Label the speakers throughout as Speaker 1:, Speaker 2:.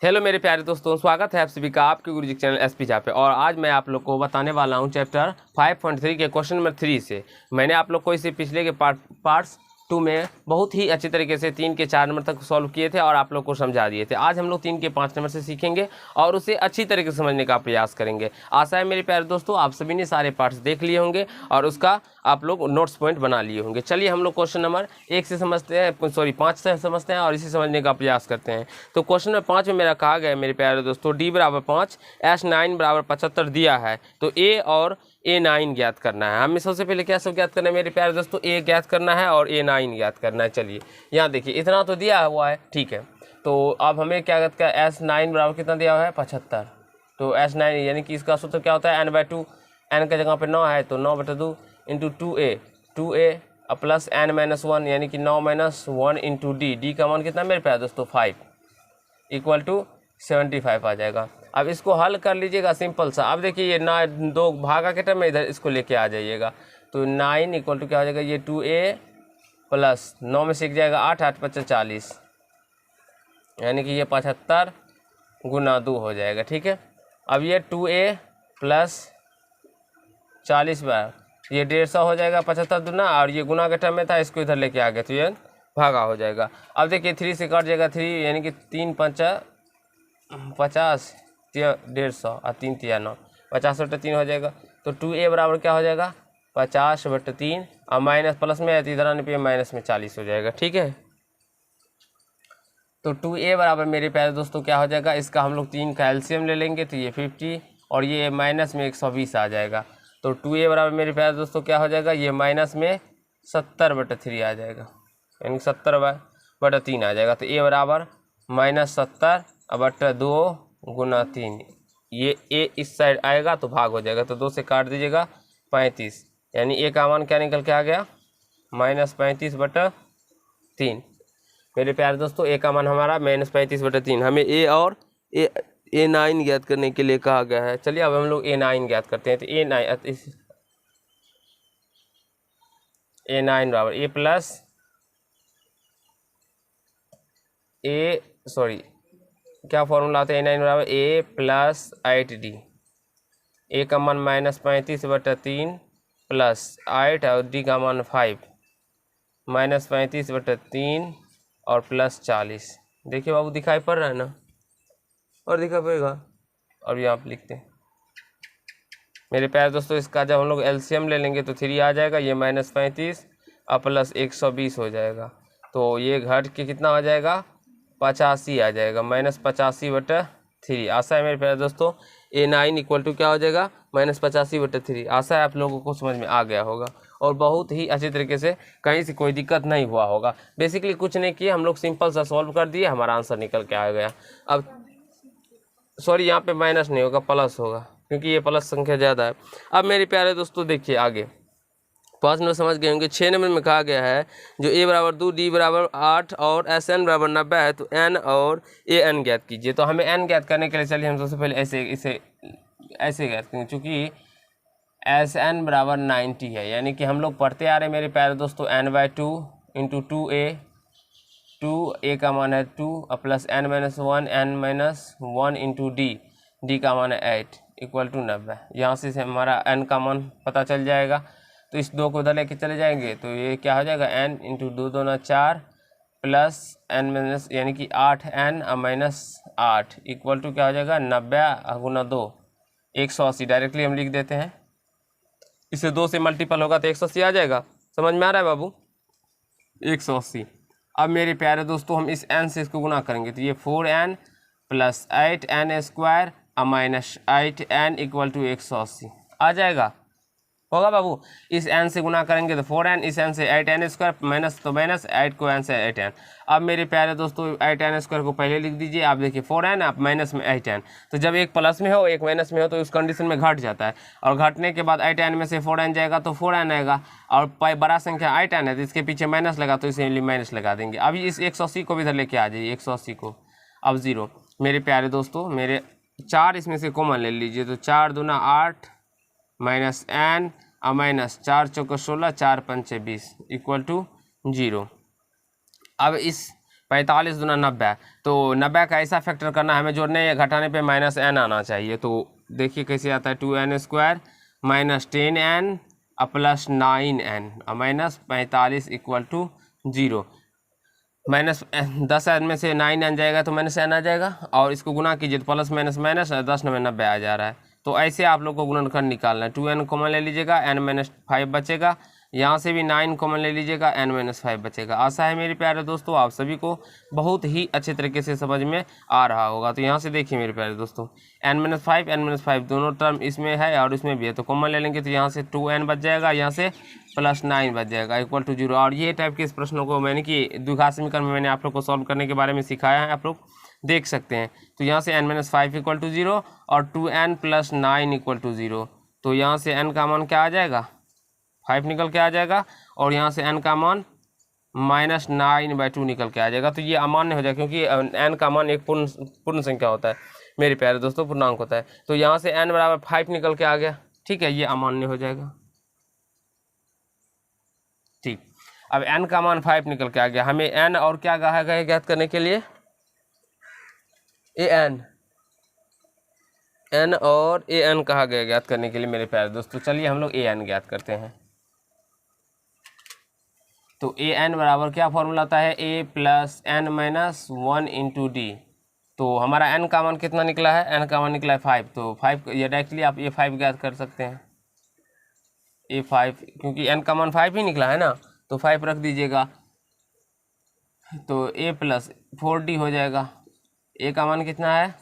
Speaker 1: Hello मेरे प्यारे दोस्तों, स्वागत है आप सभी का आपके गुरुजी चैनल एसपी झा पे। और आज मैं आप लोग को बताने वाला हूं चैप्टर 5.3 के क्वेश्चन नंबर 3 से। मैंने आप लोग को इसे पिछले के पार्ट्स 2 में बहुत ही अच्छी तरीके से 3 के 4 नंबर तक सॉल्व किए थे और आप लोग को समझा दिए थे। आज हम लोग 3 के 5 नंबर से सीखेंगे और उसे अच्छी तरीके से समझने का प्रयास करेंगे। आशा है मेरे प्यारे दोस्तों आप सभी ने सारे पार्ट्स देख लिए होंगे और उसका आप लोग नोट्स पॉइंट बना लिए होंगे। चलिए हम लोग क्वेश्चन नंबर 1 से समझते हैं, 5 से समझते हैं और इसे समझने का प्रयास करते हैं। तो क्वेश्चन नंबर 5 में मेरा कहा गया है मेरे प्यारे दोस्तों, d बराबर 5 S9 बराबर 75 दिया है, तो A और A9 ज्ञात करना है। हमें सबसे पहले क्या सब ज्ञात करना है मेरे प्यारे दोस्तों, A ज्ञात करना है और A9 ज्ञात करना है। चलिए यहाँ देखिए इतना तो दिया हुआ है, ठीक है। तो अब हमें क्या ज्ञात करना है, S9 बराबर कितना दिया हुआ है 75। तो S9 यानी कि इसका सूत्र क्या होता है n/2, n का जगह पे 9 है तो 9/2 इंटू 2a प्लस n-1 यानी कि 9-1 इंटू डी का मान कितना मेरे प्यारे दोस्तों 5 इक्वल टू 75 आ जाएगा। अब इसको हल कर लीजिएगा सिंपल सा। अब देखिए ये ना 2 भागा के टर्म में इधर इसको लेके आ जाइएगा तो 9 इक्वल टू क्या हो जाएगा, ये 2a प्लस 9 में सीख जाएगा 8, 8 5 40 यानी कि ये 75 गुना 2 हो जाएगा, ठीक है। अब ये 2a प्लस 40 बार ये 150 हो जाएगा, 75 दूना, और ये गुना के टर्म में था इसको इधर लेके आ गए तो ये भागा हो जाएगा। अब देखिए 3 से कट जाएगा 3 यानी कि 3 5 50 150 और 3 3 9 50/3 हो जाएगा। तो 2a बराबर क्या हो जाएगा 50/3 और माइनस प्लस में है तो इधर आने पे माइनस में 40 हो जाएगा, ठीक है। तो 2a बराबर मेरे प्यारे दोस्तों क्या हो जाएगा, इसका हम लोग 3 का एलसीएम ले लेंगे तो ये 50 और ये माइनस में 120 आ जाएगा। तो 2a बराबर मेरे प्यारे दोस्तों क्या हो जाएगा, ये माइनस में 70/3 आ जाएगा यानी 70/3 आ जाएगा। तो a बराबर -70/2 गुना 3, ये a इस साइड आएगा तो भाग हो जाएगा तो 2 से काट दीजिएगा 35 यानी a का मान क्या निकल के आ गया -35/3। मेरे प्यारे दोस्तों a का मान हमारा -35/3। हमें a और A9 ज्ञात करने के लिए कहा गया है। चलिए अब हम लोग A9 ज्ञात करते हैं। तो A9 बराबर A प्लस क्या फॉर्मूला आता है, A9 बराबर A प्लस 8D। A का मान -35/3 प्लस 8 और D का मान 5 -35/3 और प्लस 40। देखिए बाबू दिखाई पड़ रहा है ना, और दिखा पड़ेगा। और यहाँ आप लिखते हैं मेरे प्यारे दोस्तों, इसका जब हम लोग एलसीएम ले लेंगे तो 3 आ जाएगा, ये -35 और प्लस 120 हो जाएगा तो ये घट के कितना हो जाएगा 85 आ जाएगा, -85/3। आशा है मेरे प्यारे दोस्तों A9 इक्वल टू क्या हो जाएगा -85/3। आशा है आप लोगों को समझ में आ गया होगा और बहुत ही अच्छी तरीके से कहीं से कोई दिक्कत नहीं हुआ होगा। बेसिकली कुछ नहीं किए, हम लोग सिंपल सा सॉल्व कर दिए, हमारा आंसर निकल के आ गया। अब सॉरी यहाँ पे माइनस नहीं होगा, प्लस होगा क्योंकि ये प्लस संख्या ज़्यादा है। अब मेरे प्यारे दोस्तों देखिए आगे 5 नंबर समझ गए होंगे। 6 नंबर में कहा गया है जो a बराबर 2 d बराबर 8 और Sn बराबर 90 है तो n और an ज्ञात कीजिए। तो हमें n ज्ञात करने के लिए चलिए हम सबसे पहले ऐसे ज्ञात करेंगे, चूँकि Sn बराबर 90 है यानी कि हम लोग पढ़ते आ रहे हैं मेरे प्यारे दोस्तों n/2 इंटू 2a का मान है 2 प्लस n-1 इंटू डी का मान है 8 इक्वल टू 90। यहाँ से हमारा n का मान पता चल जाएगा तो इस 2 को उधर लेके चले जाएंगे तो ये क्या हो जाएगा n इंटू 2 दूना 4 प्लस n- यानी कि 8n -8 इक्वल टू क्या हो जाएगा 90 गुना 2 180। डायरेक्टली हम लिख देते हैं, इसे 2 से मल्टीपल होगा तो 180 आ जाएगा। समझ में आ रहा है बाबू 180। अब मेरे प्यारे दोस्तों हम इस n से इसको गुना करेंगे तो ये 4n plus 8n square minus 8n equal to 180 आ जाएगा, होगा बाबू। इस n से गुना करेंगे तो 4n, इस n से 8n स्क्वायर माइनस तो माइनस 8 को n से 8n। अब मेरे प्यारे दोस्तों 8n स्क्वायर को पहले लिख दीजिए। आप देखिए 4n आप माइनस में 8n, तो जब एक प्लस में हो एक माइनस में हो तो उस कंडीशन में घट जाता है और घटने के बाद 8n में से 4n जाएगा तो 4n आएगा और बड़ा संख्या 8n है तो इसके पीछे माइनस लगा तो इसे माइनस लगा देंगे। अभी इस 180 को भी इधर लेके आ जाइए 180 को। अब 0 मेरे प्यारे दोस्तों, मेरे 4 इसमें से कॉमन ले लीजिए तो 4 दूना 8 माइनस n और माइनस 4 चौको 16 4 पंचे 20 इक्वल टू 0। अब इस 45 दूना 90, तो 90 का ऐसा फैक्टर करना, हमें जोड़ने या घटाने पे माइनस n आना चाहिए। तो देखिए कैसे आता है, 2n² minus 10n plus 9n minus 45 equal to 0। Minus 10n में से 9n जाएगा तो माइनस n आ जाएगा, और इसको गुना कीजिए तो प्लस माइनस माइनस 10 में 90 आ जा रहा है। तो ऐसे आप लोग को गुणनखंड निकालना है। 2n कॉमन ले लीजिएगा, n-5 बचेगा, यहाँ से भी 9 कॉमन ले लीजिएगा, n-5 बचेगा। आशा है मेरे प्यारे दोस्तों आप सभी को बहुत ही अच्छे तरीके से समझ में आ रहा होगा। तो यहाँ से देखिए मेरे प्यारे दोस्तों, n-5 दोनों टर्म इसमें है और इसमें भी है, तो कॉमन ले लेंगे तो यहाँ से 2n बच जाएगा, यहाँ से प्लस 9 बच जाएगा इक्वल टू 0। और ये टाइप के इस प्रश्नों को मैंने कि द्विघात समीकरण में मैंने आप लोग को सॉल्व करने के बारे में सिखाया है, आप लोग देख सकते हैं। तो यहाँ से n-5 इक्वल टू 0 और 2n प्लस 9 इक्वल टू 0। तो यहाँ से n का मान क्या आ जाएगा, 5 निकल के आ जाएगा, और यहाँ से n का मान -9/2 निकल के आ जाएगा। तो ये अमान्य हो जाएगा, क्योंकि n का मान एक पूर्ण संख्या होता है मेरे प्यारे दोस्तों, पूर्णांक होता है। तो यहाँ से n बराबर 5 निकल के आ गया, ठीक है, ये अमान्य हो जाएगा। ठीक, अब n का मान 5 निकल के आ गया, हमें n और क्या कहा गया ज्ञात करने के लिए, n और an कहा गया ज्ञात करने के लिए मेरे प्यारे दोस्तों। चलिए हम लोग an ज्ञात करते हैं। तो an बराबर क्या फॉर्मूला आता है, a plus n minus 1 into D. तो हमारा n का मान कितना निकला है, n का मान निकला है 5। तो 5 ये डायरेक्टली आप a5 ज्ञात कर सकते हैं, a5, क्योंकि n का मान 5 ही निकला है ना, तो 5 रख दीजिएगा, तो a प्लस 4d हो जाएगा। a का मान कितना है,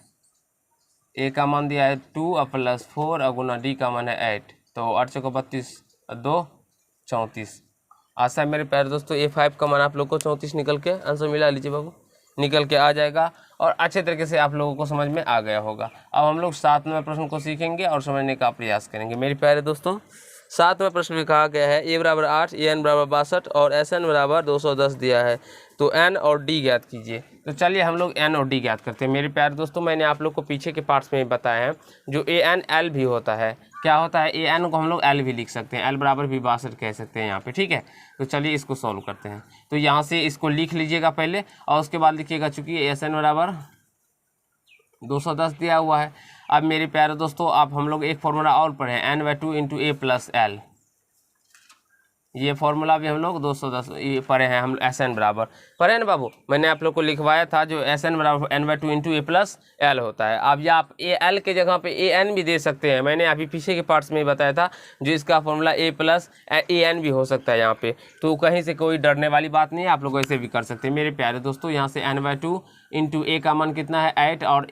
Speaker 1: a का मान दिया है 2 और प्लस 4 और गुना d का मान है 8। तो 8 चौको 32, 2 34। आशा है मेरे प्यारे दोस्तों a5 का मान आप लोग को 34 निकल के आंसर मिला लीजिए बाबू, निकल के आ जाएगा, और अच्छे तरीके से आप लोगों को समझ में आ गया होगा। अब हम लोग 7वें प्रश्न को सीखेंगे और समझने का प्रयास करेंगे। मेरे प्यारे दोस्तों 7वें प्रश्न में कहा गया है a बराबर 8, an बराबर 62 और sn बराबर 210 दिया है, तो n और d ज्ञात कीजिए। तो चलिए हम लोग n और d ज्ञात करते हैं। मेरे प्यारे दोस्तों मैंने आप लोग को पीछे के पार्ट्स में बताया है, जो an l भी होता है, क्या होता है, an को हम लोग l भी लिख सकते हैं, l बराबर भी 62 कह सकते हैं यहाँ पे, ठीक है। तो चलिए इसको सॉल्व करते हैं। तो यहाँ से इसको लिख लीजिएगा पहले, और उसके बाद लिखिएगा, चूँकि sn बराबर 210 दिया हुआ है। अब मेरे प्यारे दोस्तों आप हम लोग एक फॉर्मूला और पढ़े, n/2 into a plus l, ये फॉर्मूला भी हम लोग 210 ये पढ़े हैं हम, sn बराबर पढ़े ना बाबू, मैंने आप लोग को लिखवाया था, जो sn बराबर n/2 into a plus l होता है। अब या आप al के जगह पे an भी दे सकते हैं, मैंने अभी पीछे के पार्ट्स में ही बताया था, जो इसका फॉर्मूला a प्लस an भी हो सकता है यहाँ पे। तो कहीं से कोई डरने वाली बात नहीं है, आप लोग ऐसे भी कर सकते हैं मेरे प्यारे दोस्तों। यहाँ से n/2 इंटू a का मान कितना है 8, और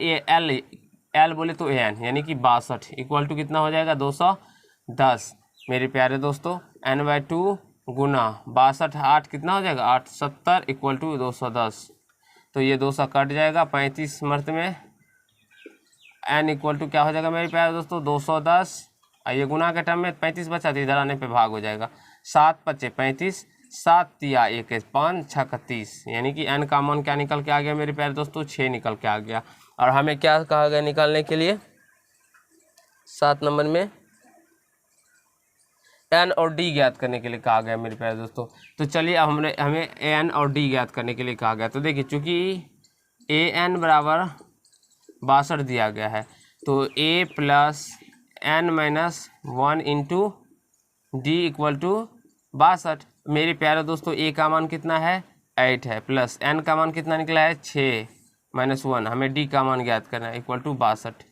Speaker 1: l बोले तो an यानी कि 62 इक्वल टू कितना हो जाएगा 210। मेरे प्यारे दोस्तों n/2 गुना 62, 8 कितना हो जाएगा 8 70 इक्वल टू 210। तो ये 200 कट जाएगा, 35 मर्त में n इक्वल टू क्या हो जाएगा मेरे प्यारे दोस्तों 210, ये गुना के टर्म में 35 बचा, तो इधर आने पे भाग हो जाएगा, 7 × 35, 7 × 1 5 × 6 30, यानी कि n का मान क्या निकल के आ गया मेरे प्यारे दोस्तों 6 निकल के आ गया। और हमें क्या कहा गया निकालने के लिए, 7 नंबर में n और d ज्ञात करने के लिए कहा गया मेरे प्यारे दोस्तों। तो चलिए अब हमें n और d ज्ञात करने के लिए कहा गया। तो देखिए चूँकि an बराबर 62 दिया गया है, तो a plus n-1 into d equal to 62। मेरे प्यारे दोस्तों a का मान कितना है 8 है, प्लस n का मान कितना निकला है 6 -1, हमें d का मान ज्ञात करना है इक्वल टू 62।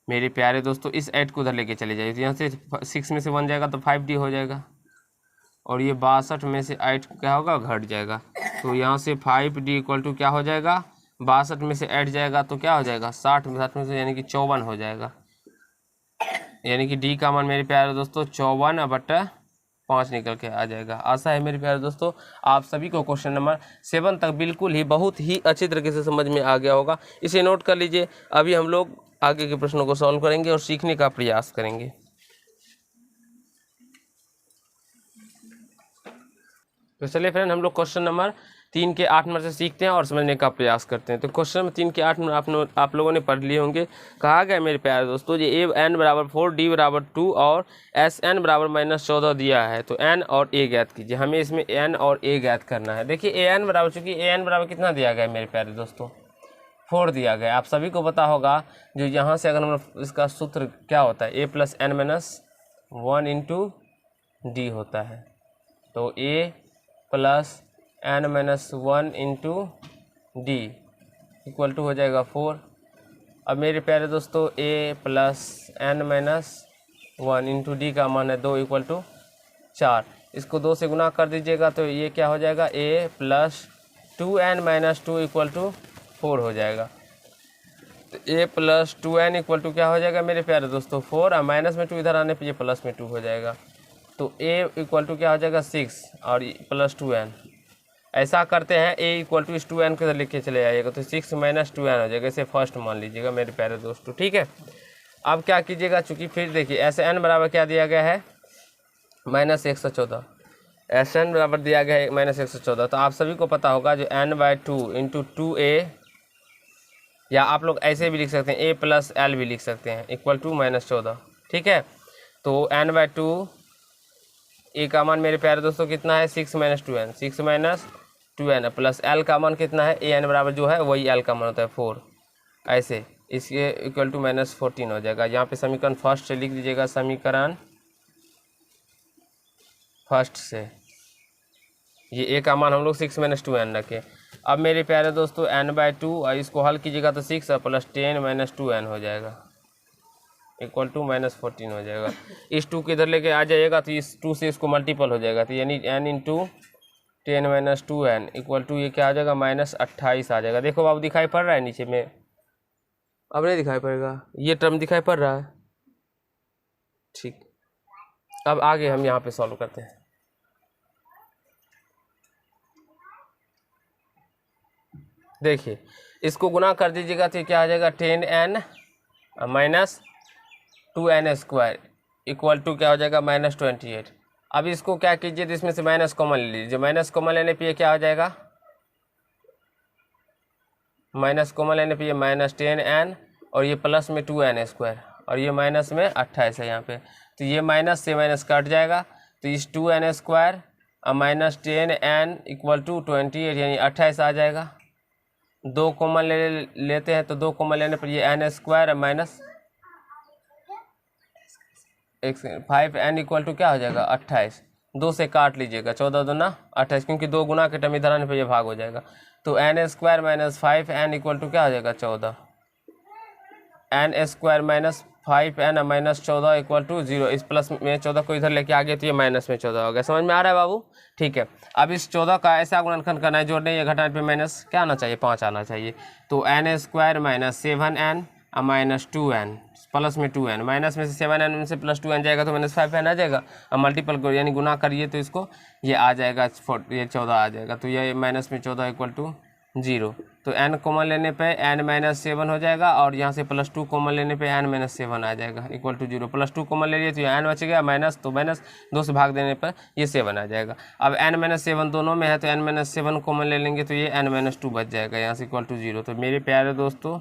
Speaker 1: मेरे प्यारे दोस्तों इस 8 को उधर लेके चले जाइए, तो यहाँ से 6 में से 1 जाएगा तो 5d हो जाएगा, और ये 62 में से 8 क्या होगा घट जाएगा, तो यहाँ से 5d इक्वल टू क्या हो जाएगा 62 में से 8 जाएगा तो क्या हो जाएगा 60 में से यानी कि 54 हो जाएगा, यानी कि d का मान मेरे प्यारे दोस्तों 54/5 निकल के आ जाएगा। आशा है मेरे प्यारे दोस्तों आप सभी को क्वेश्चन नंबर 7 तक बिल्कुल ही बहुत ही अच्छी तरीके से समझ में आ गया होगा। इसे नोट कर लीजिए, अभी हम लोग आगे के प्रश्नों को सॉल्व करेंगे और सीखने का प्रयास करेंगे। तो चलिए फ्रेंड हम लोग क्वेश्चन नंबर 3 के 8 नंबर से सीखते हैं और समझने का प्रयास करते हैं। तो क्वेश्चन नंबर 3 के 8 नंबर आप लोगों ने पढ़ लिए होंगे। कहा गया मेरे प्यारे दोस्तों, ये n बराबर 4, d बराबर 2 और Sn बराबर -14 दिया है। तो n और a ज्ञात कीजिए। हमें इसमें n और a ज्ञात करना है। देखिए an बराबर, चूँकि an बराबर कितना दिया गया है मेरे प्यारे दोस्तों, 4 दिया गया। आप सभी को पता होगा जो यहाँ से अगर हम इसका सूत्र क्या होता है, a + n - 1 इंटू डी होता है। तो a + n - 1 into d equal to हो जाएगा 4। अब मेरे प्यारे दोस्तों a + n - 1 इंटू डी का मान है 2 इक्वल टू 4। इसको 2 से गुना कर दीजिएगा तो ये क्या हो जाएगा, a + 2n - 2 इक्वल टू 4 हो जाएगा। तो a + 2n इक्वल टू क्या हो जाएगा मेरे प्यारे दोस्तों, 4। और माइनस में 2 इधर आने पे ये प्लस में 2 हो जाएगा। तो a इक्वल टू क्या हो जाएगा 6 और + 2n। ऐसा करते हैं a इक्वल टू इस 2n को इधर लिख के चले जाइएगा तो 6 - 2n हो जाएगा। इसे फर्स्ट मान लीजिएगा मेरे प्यारे दोस्तों, ठीक है। अब क्या कीजिएगा, चूँकि फिर देखिए ऐसे n बराबर क्या दिया गया है, -114। Sn बराबर दिया गया है -114। तो आप सभी को पता होगा जो n/2 इंटू 2a, या आप लोग ऐसे भी लिख सकते हैं a + l भी लिख सकते हैं, इक्वल टू -14, ठीक है। तो n/2 a का मान मेरे प्यारे दोस्तों कितना है, 6 - 2n, 6 - 2n प्लस l का मान कितना है, an बराबर जो है वही l का मान होता है 4। ऐसे इसके इक्वल टू -14 हो जाएगा। यहाँ पे समीकरण फर्स्ट से लिख दीजिएगा, समीकरण फर्स्ट से ये a का मान हम लोग 6 - 2n रखें। अब मेरे प्यारे दोस्तों n/2 और इसको हल कीजिएगा तो 6 + 10 - 2n हो जाएगा, इक्वल टू -14 हो जाएगा। इस 2 के इधर लेके आ जाइएगा तो इस 2 से इसको मल्टीपल हो जाएगा। तो यानी n into 10 - 2n equal to ये क्या आ जाएगा, -28 आ जाएगा। देखो बाबू दिखाई पड़ रहा है नीचे में, अब नहीं दिखाई पड़ेगा, ये टर्म दिखाई पड़ रहा है, ठीक। अब आगे हम यहाँ पे सॉल्व करते हैं। देखिए इसको गुना कर दीजिएगा तो क्या आ जाएगा, 10n - 2n² इक्वल टू क्या हो जाएगा, -28। अब इसको क्या कीजिए, तो इसमें से माइनस कॉमन ले लीजिए। माइनस कॉमन लेने पे ये क्या हो जाएगा, माइनस कॉमन लेने पे ये -10n और ये प्लस में 2n² और ये माइनस में 28 है यहाँ पे। तो ये माइनस से माइनस कट जाएगा तो इस 2n² और -10n इक्वल टू 28 यानी 28 आ जाएगा। 2 कॉमन लेते हैं तो 2 कॉमन लेने पर ये n² और माइनस 5n इक्वल टू क्या हो जाएगा, 28। 2 से काट लीजिएगा, 14 दूना 28, क्योंकि 2 गुना के टर्म इधर आने पर ये भाग हो जाएगा। तो n² - 5n इक्वल टू क्या हो जाएगा, 14। n² - 5n - 14 equal to 0। इस प्लस में 14 को इधर लेके आ गए तो ये माइनस में 14 हो गया। समझ में आ रहा है बाबू, ठीक है। अब इस 14 का ऐसा गुणनखंड करना है, जोड़ने या घटाने पे माइनस क्या आना चाहिए, 5 आना चाहिए। तो n² - 7n - 2n प्लस में 2n, माइनस में से 7n में से प्लस 2n जाएगा तो -5n आ जाएगा। अब मल्टीपल करो यानी गुना करिए तो इसको ये आ जाएगा, ये 14 आ जाएगा। तो ये माइनस में 14 इक्वल टू 0। तो n कॉमन लेने पे n - 7 हो जाएगा और यहाँ से +2 कॉमन लेने पे n - 7 आ जाएगा, इक्वल टू 0। +2 कॉमन ले लिए तो ये n बच गया, माइनस तो माइनस 2 से भाग देने पर ये 7 आ जाएगा। अब n - 7 दोनों में है तो n - 7 कॉमन ले लेंगे तो ये n - 2 बच जाएगा, यहाँ से इक्वल टू 0। तो मेरे प्यारे दोस्तों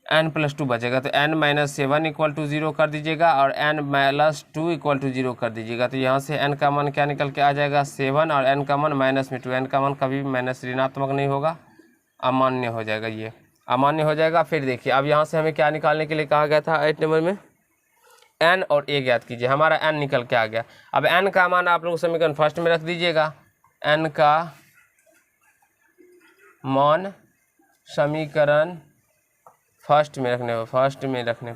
Speaker 1: n + 2 बचेगा। तो n - 7 इक्वल टू 0 कर दीजिएगा और n - 2 इक्वल टू 0 कर दीजिएगा। तो यहाँ से n का मान क्या निकल के आ जाएगा, 7 और n का मान -2। n का मान कभी भी माइनस ऋणात्मक नहीं होगा, अमान्य हो जाएगा, ये अमान्य हो जाएगा। फिर देखिए अब यहाँ से हमें क्या निकालने के लिए कहा गया था 8 नंबर में, n और a ज्ञात कीजिए। हमारा n निकल के आ गया। अब n का मान आप लोग समीकरण फर्स्ट में रख दीजिएगा। n का मान समीकरण फर्स्ट में रखने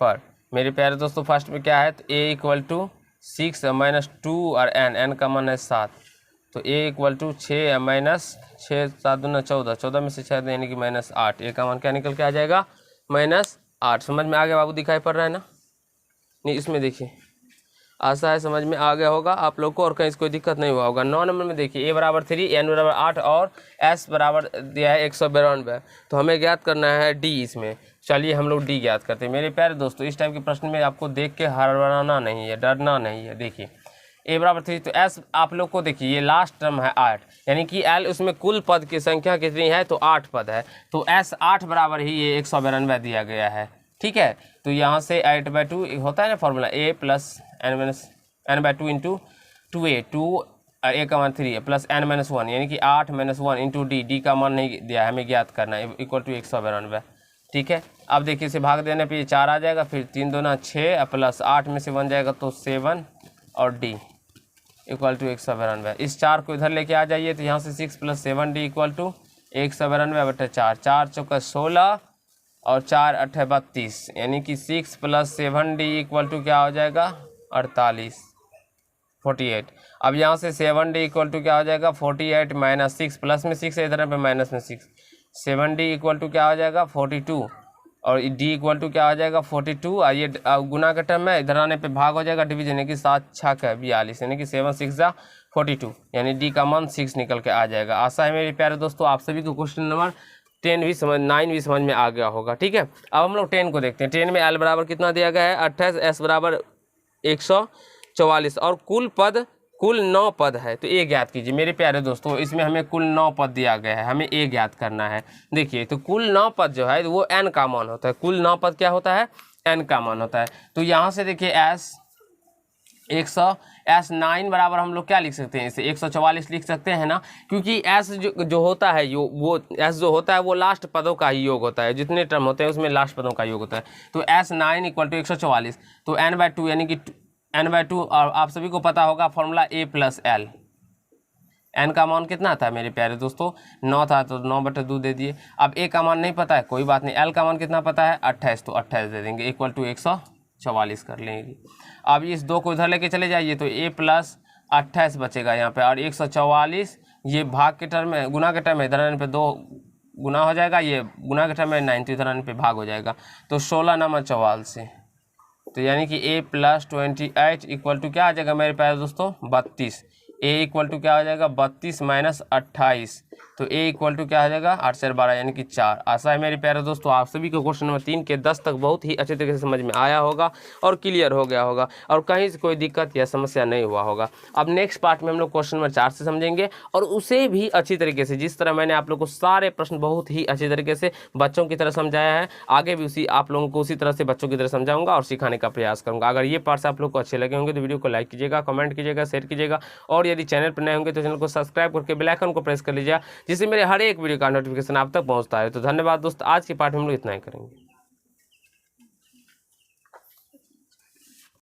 Speaker 1: पर मेरे प्यारे दोस्तों फर्स्ट में क्या है, तो a इक्वल टू 6 - 2 और n का मान है 7। तो a इक्वल टू 6 - 6 7 दूना 14, 14 में से 6 यानी कि -8। a का मान क्या निकल के आ जाएगा, -8। समझ में आ गया बाबू, दिखाई पड़ रहा है ना, नहीं इसमें देखिए आशा है समझ में आ गया होगा आप लोग को और कहीं कोई दिक्कत नहीं हुआ होगा। 9 नंबर में देखिए a बराबर 3, n बराबर 8 और s बराबर दिया है 192। तो हमें ज्ञात करना है d इसमें। चलिए हम लोग d ज्ञात करते हैं। मेरे प्यारे दोस्तों इस टाइप के प्रश्न में आपको देख के हड़बड़ाना नहीं है, डरना नहीं है। देखिए ए बराबर 3, तो एस आप लोग को देखिए ये लास्ट टर्म है 8, यानी कि एल उसमें कुल पद की संख्या कितनी है, तो 8 पद है, तो एस 8 बराबर ही ये 192 दिया गया है। ठीक है, तो यहाँ से 8/2 होता है ना formula, a plus n/2 into 2a, 2 a का मान 3 है प्लस n-1, यानी कि 8-1 इंटू डी का मान नहीं दिया है, हमें ज्ञात करना है, इक्वल टू 192। ठीक है, अब देखिए इसे भाग देने पे ये 4 आ जाएगा, फिर 3 दूना 6 प्लस 8 में से 1 जाएगा तो 7 और डी इक्वल टू 192। इस 4 को इधर लेके आ जाइए, तो यहाँ से 6 + 7d इक्वल टू 192/4, 4 चौका 16 और 4 8 32, यानी कि 6 + 7d इक्वल टू क्या हो जाएगा 48। अब यहाँ से 7d इक्वल टू क्या हो जाएगा 48 माइनस 6, प्लस में 6 है इधर पे माइनस में 6, 7d इक्वल टू क्या हो जाएगा 42 और d इक्वल टू क्या हो जाएगा 42। और ये गुना का टर्म है, इधर आने पे भाग हो जाएगा, डिवीजन यानी कि 7 6 42, यानी कि 7 6 जा 42, यानी d का मान 6 निकल के आ जाएगा। आशा है मेरे प्यारे दोस्तों आप सभी को क्वेश्चन नंबर 10 भी समझ 9 भी समझ में आ गया होगा। ठीक है, अब हम लोग 10 को देखते हैं। 10 में l बराबर कितना दिया गया है 28, s बराबर 144 और कुल 9 पद है, तो ए ज्ञात कीजिए मेरे प्यारे दोस्तों। इसमें हमें कुल 9 पद दिया गया है, हमें ए ज्ञात करना है। देखिए तो कुल 9 पद जो है वो n का मान होता है, कुल 9 पद क्या होता है n का मान होता है। तो यहाँ से देखिए S9 बराबर हम लोग क्या लिख सकते हैं, इसे 144 लिख सकते हैं ना, क्योंकि S जो होता है वो S जो होता है वो लास्ट पदों का ही योग होता है, जितने टर्म होते हैं उसमें लास्ट पदों का योग होता है। तो S9 इक्वल टू 144, तो n/2 यानी कि n/2, और आप सभी को पता होगा फॉर्मूला a + l। n का मान कितना था मेरे प्यारे दोस्तों 9 था, तो 9/2 दे दिए। अब a का मान नहीं पता है, कोई बात नहीं, l का मान कितना पता है 28, तो 28 दे देंगे इक्वल टू 144 कर लेंगे। अब इस 2 को इधर लेके चले जाइए, तो a + 28 बचेगा यहाँ पे, और 144 ये भाग के टर्म में, गुना के टर्म में, इधर आने पे 2 गुना हो जाएगा, ये गुना के टर्म में 9, तो इधर आने पे भाग हो जाएगा, तो 16 9 44, तो यानी कि a + 28 इक्वल टू क्या आ जाएगा मेरे प्यारे दोस्तों 32। a इक्वल टू क्या हो जाएगा 32 माइनस 28, तो a इक्वल टू क्या हो जाएगा 8 4 12 यानी कि 4। आशा है मेरे प्यारे दोस्तों आप सभी को क्वेश्चन नंबर 3 के 10 तक बहुत ही अच्छे तरीके से समझ में आया होगा और क्लियर हो गया होगा, और कहीं से कोई दिक्कत या समस्या नहीं हुआ होगा। अब नेक्स्ट पार्ट में हम लोग क्वेश्चन नंबर 4 से समझेंगे, और उसे भी अच्छी तरीके से, जिस तरह मैंने आप लोग को सारे प्रश्न बहुत ही अच्छी तरीके से बच्चों की तरह समझाया है, आगे भी उसी आप लोगों को उसी तरह से बच्चों की तरह समझाऊंगा और सिखाने का प्रयास करूंगा। अगर ये पार्ट्स आप लोग को अच्छे लगे होंगे तो वीडियो को लाइक कीजिएगा, कमेंट कीजिएगा, शेयर कीजिएगा, और यदि चैनल पर नए होंगे तो चैनल को सब्सक्राइब करके बेल आइकन को प्रेस कर लीजिएगा, जिससे मेरे हर एक वीडियो का नोटिफिकेशन आप तक पहुंचता है। तो धन्यवाद दोस्त, आज की पार्ट में हम लोग इतना ही करेंगे।